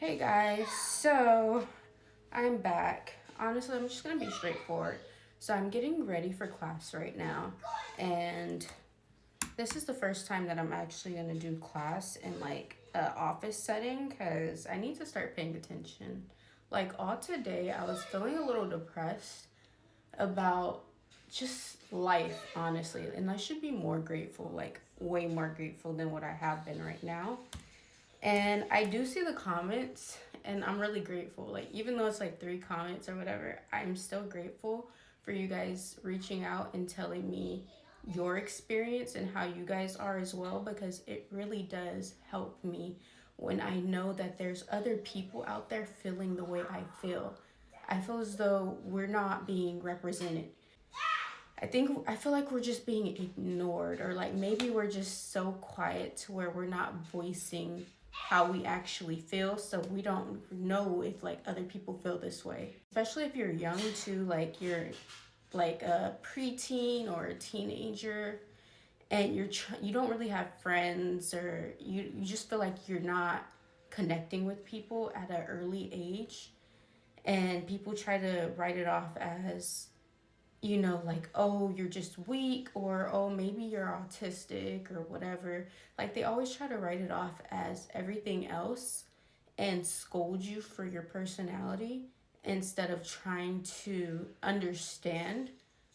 Hey guys, so I'm back. Honestly, I'm just gonna be straightforward. So I'm getting ready for class right now, and this is the first time that I'm actually gonna do class in like a office setting because I need to start paying attention. Like all today, I was feeling a little depressed about just life, honestly, and I should be more grateful, like way more grateful than what I have been right now. And I do see the comments and I'm really grateful. Like even though it's like three comments or whatever, I'm still grateful for you guys reaching out and telling me your experience and how you guys are as well because it really does help me when I know that there's other people out there feeling the way I feel. I feel as though we're not being represented. I feel like we're just being ignored, or like maybe we're just so quiet to where we're not voicing how we actually feel, so we don't know if like other people feel this way. Especially if you're young too, like you're like a preteen or a teenager and you don't really have friends, or you just feel like you're not connecting with people at an early age, and people try to write it off as, like, oh, you're just weak, or oh, maybe you're autistic, or whatever. Like, they always try to write it off as everything else and scold you for your personality instead of trying to understand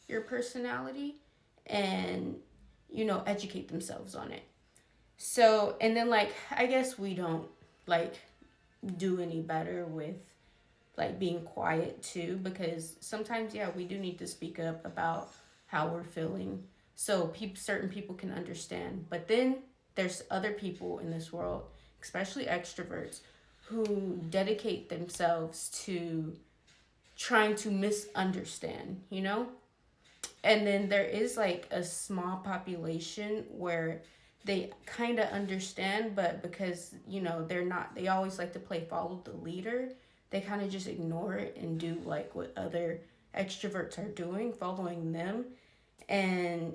your personality and, educate themselves on it. So, and then, like, I guess we don't, like, do any better with like being quiet too, because sometimes, yeah, we do need to speak up about how we're feeling so certain people can understand. But then there's other people in this world, especially extroverts, who dedicate themselves to trying to misunderstand, and then there is like a small population where they kind of understand, but because they're not, they always like to play follow the leader, they kind of just ignore it and do like what other extroverts are doing, following them, and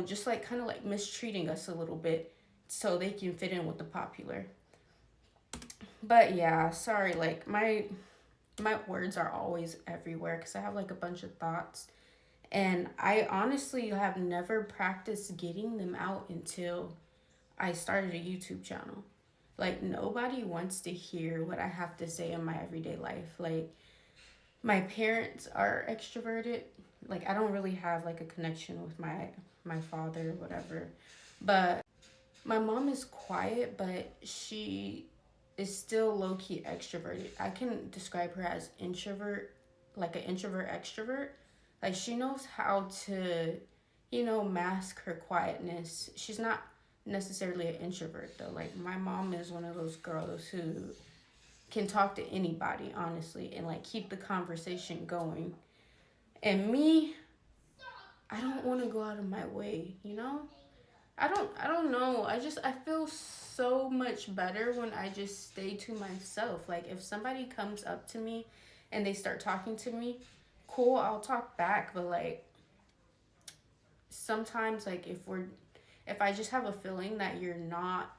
just like kind of like mistreating us a little bit so they can fit in with the popular. But yeah, sorry, like my words are always everywhere because I have like a bunch of thoughts, and I honestly have never practiced getting them out until I started a YouTube channel. Like, nobody wants to hear what I have to say in my everyday life. Like, my parents are extroverted. Like, I don't really have like a connection with my father or whatever. But my mom is quiet, but she is still low key extroverted. I can describe her as introvert, like an introvert extrovert. Like, she knows how to, mask her quietness. She's not necessarily an introvert though. Like, my mom is one of those girls who can talk to anybody, honestly, and like keep the conversation going. And me, I don't want to go out of my way. I don't know. I feel so much better when I just stay to myself. Like, if somebody comes up to me and they start talking to me, cool, I'll talk back, but like sometimes, like, if I just have a feeling that you're not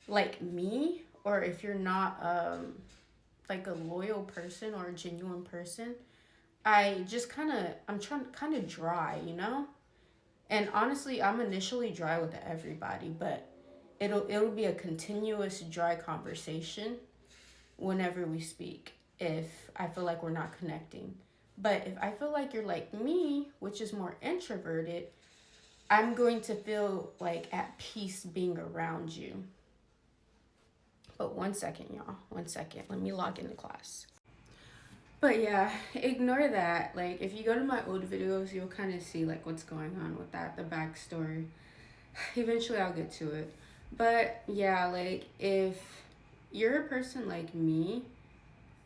like me, or if you're not like a loyal person or a genuine person, I just I'm trying kind of dry. And honestly, I'm initially dry with everybody, but it'll be a continuous dry conversation whenever we speak if I feel like we're not connecting. But if I feel like you're like me, which is more introverted, I'm going to feel like at peace being around you. But one second, y'all. One second. Let me log into class. But yeah, ignore that. Like, if you go to my old videos, you'll kind of see like what's going on with that, the backstory. Eventually, I'll get to it. But yeah, like, if you're a person like me,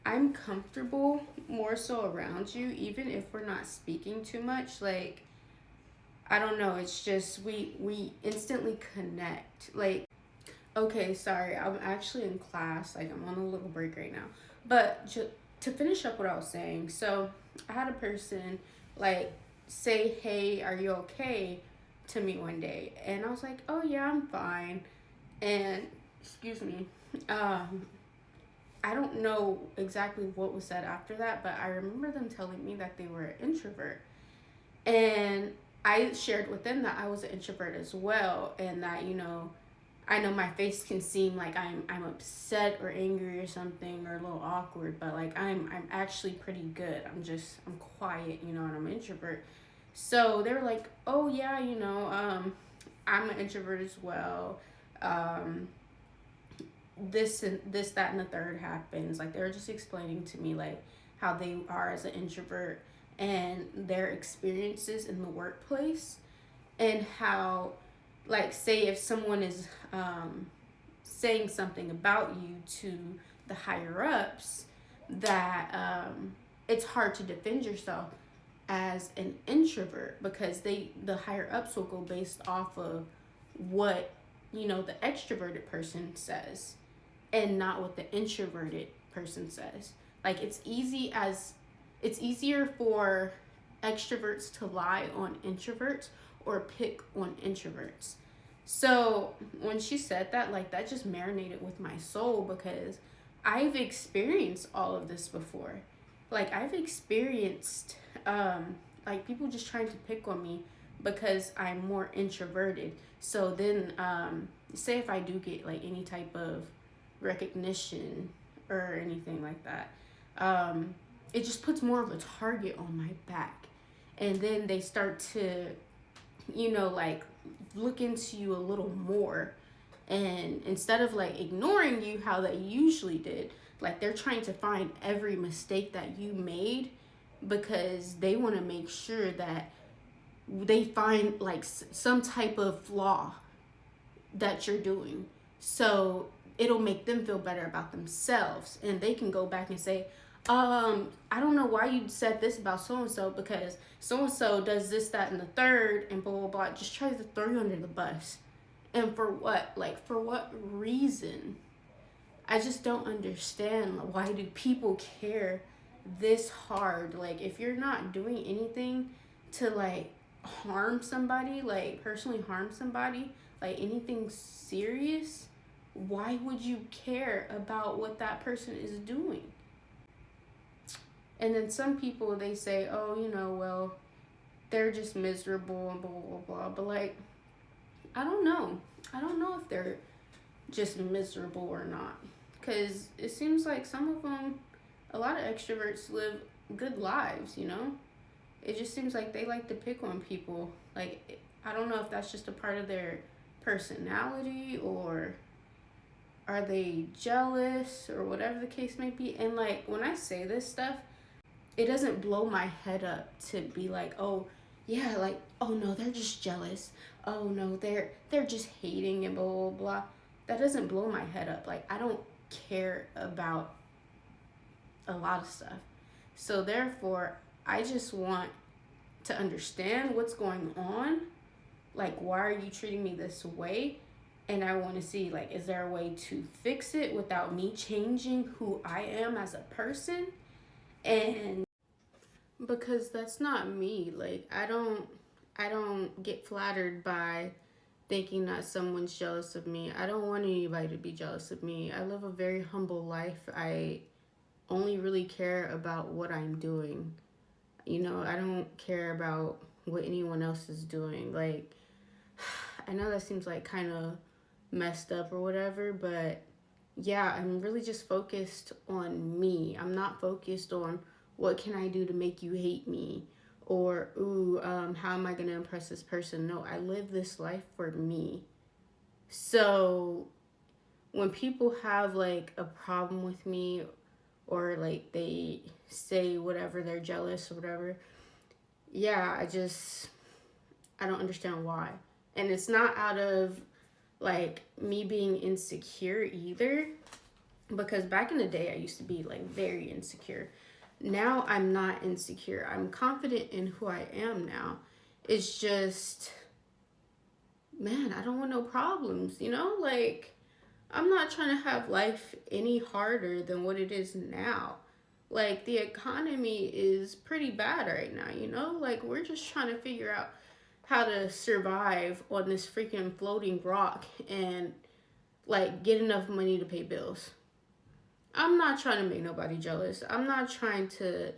I'm comfortable more so around you, even if we're not speaking too much. Like, I don't know. It's just we instantly connect. Like, okay, sorry, I'm actually in class. Like, I'm on a little break right now. But to finish up what I was saying, so I had a person like say, "Hey, are you okay?" to me one day, and I was like, "Oh yeah, I'm fine." And excuse me, um, I don't know exactly what was said after that, but I remember them telling me that they were an introvert. And I shared with them that I was an introvert as well, and that, I know my face can seem like I'm upset or angry or something, or a little awkward, but like I'm actually pretty good. I'm quiet, and I'm an introvert. So they were like, "Oh yeah, I'm an introvert as well. Um, this and this, that, and the third happens." Like they were just explaining to me like how they are as an introvert and their experiences in the workplace, and how, like, say if someone is saying something about you to the higher ups, that it's hard to defend yourself as an introvert, because the higher ups will go based off of what the extroverted person says, and not what the introverted person says. Like it's easier for extroverts to lie on introverts or pick on introverts. So when she said that, like, that just marinated with my soul, because I've experienced all of this before. Like I've experienced like people just trying to pick on me because I'm more introverted. So then say if I do get like any type of recognition or anything like that, it just puts more of a target on my back. And then they start to, like, look into you a little more. And instead of like ignoring you how they usually did, like they're trying to find every mistake that you made, because they want to make sure that they find like some type of flaw that you're doing. So it'll make them feel better about themselves, and they can go back and say, I don't know why you said this about so and so, because so and so does this, that, and the third, and blah blah blah. Just try to throw you under the bus. And for what? Like, for what reason? I just don't understand. Why do people care this hard? Like, if you're not doing anything to like harm somebody, like personally harm somebody, like anything serious, why would you care about what that person is doing? And then some people, they say, oh, well, they're just miserable and blah blah blah. But like, I don't know. I don't know if they're just miserable or not, because it seems like some of them, a lot of extroverts live good lives. It just seems like they like to pick on people. Like, I don't know if that's just a part of their personality, or are they jealous, or whatever the case may be. And like, when I say this stuff, it doesn't blow my head up to be like, oh yeah, like, oh no, they're just jealous. Oh no, they're just hating and blah blah blah. That doesn't blow my head up. Like, I don't care about a lot of stuff. So therefore, I just want to understand what's going on. Like, why are you treating me this way? And I want to see, like, is there a way to fix it without me changing who I am as a person? And because that's not me. Like, I don't get flattered by thinking that someone's jealous of me. I don't want anybody to be jealous of me. I live a very humble life. I only really care about what I'm doing. I don't care about what anyone else is doing. Like, I know that seems like kind of messed up or whatever, but yeah, I'm really just focused on me. I'm not focused on what can I do to make you hate me, or ooh, how am I gonna impress this person? No, I live this life for me. So when people have like a problem with me, or like they say whatever, they're jealous or whatever, yeah, I don't understand why. And it's not out of like me being insecure either, because back in the day I used to be like very insecure. Now I'm not insecure. I'm confident in who I am now. It's just, man, I don't want no problems, Like, I'm not trying to have life any harder than what it is now. Like, the economy is pretty bad right now, Like, we're just trying to figure out how to survive on this freaking floating rock and, like, get enough money to pay bills. I'm not trying to make nobody jealous. I'm not trying to,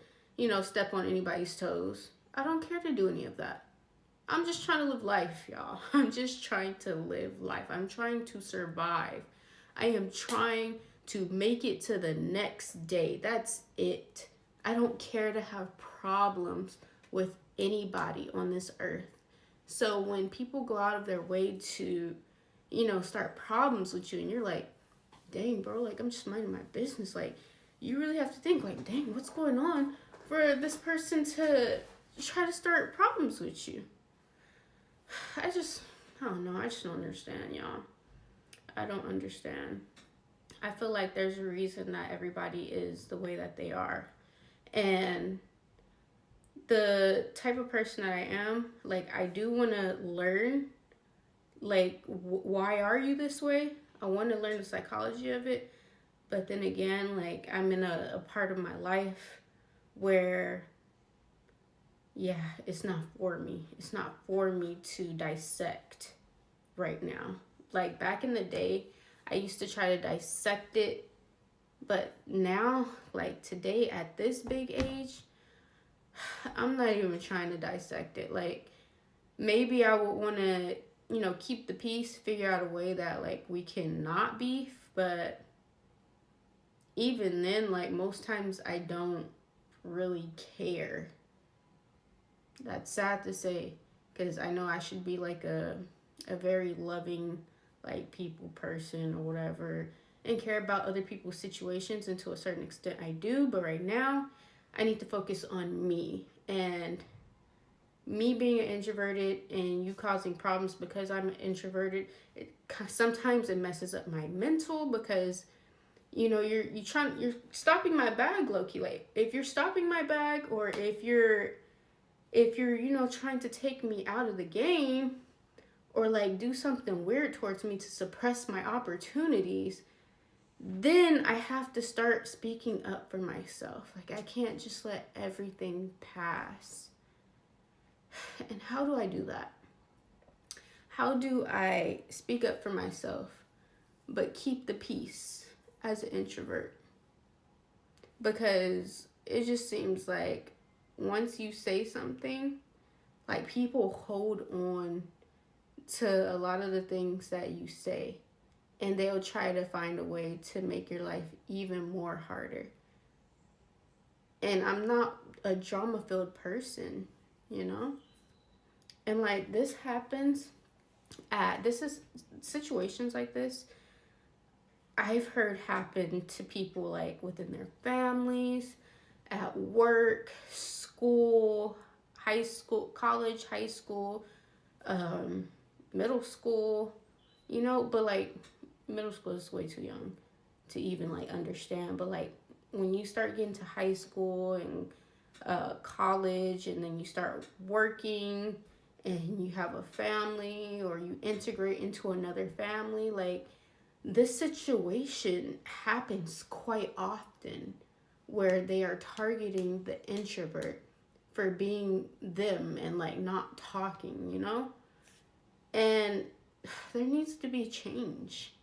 step on anybody's toes. I don't care to do any of that. I'm just trying to live life, y'all. I'm just trying to live life. I'm trying to survive. I am trying to make it to the next day. That's it. I don't care to have problems with anybody on this earth. So when people go out of their way to, start problems with you, and you're like, dang, bro, like, I'm just minding my business. Like, you really have to think, like, dang, what's going on for this person to try to start problems with you? I don't know. I just don't understand, y'all. I don't understand. I feel like there's a reason that everybody is the way that they are. And the type of person that I am, like, I do want to learn, like, why are you this way? I want to learn the psychology of it. But then again, like, I'm in a part of my life where, yeah, it's not for me. It's not for me to dissect right now. Like, back in the day, I used to try to dissect it. But now, like, today at this big age, I'm not even trying to dissect it. Like, maybe I would want to, keep the peace, figure out a way that, like, we cannot beef. But even then, like, most times I don't really care. That's sad to say, because I know I should be like a very loving, like, people person or whatever, and care about other people's situations, and to a certain extent I do. But right now, I need to focus on me, and me being introverted and you causing problems because I'm introverted. Sometimes it messes up my mental, because you're stopping my bag, low-key. Like, if you're stopping my bag, or if you're trying to take me out of the game, or like do something weird towards me to suppress my opportunities, then I have to start speaking up for myself. Like, I can't just let everything pass. And how do I do that? How do I speak up for myself but keep the peace as an introvert? Because it just seems like once you say something, like, people hold on to a lot of the things that you say, and they'll try to find a way to make your life even more harder. And I'm not a drama-filled person, And, like, this happens this is situations like this I've heard happen to people, like, within their families, at work, school, high school, college, high school, middle school, but, like, middle school is way too young to even, like, understand. But, like, when you start getting to high school and college, and then you start working and you have a family, or you integrate into another family, like, this situation happens quite often, where they are targeting the introvert for being them and, like, not talking, And there needs to be change.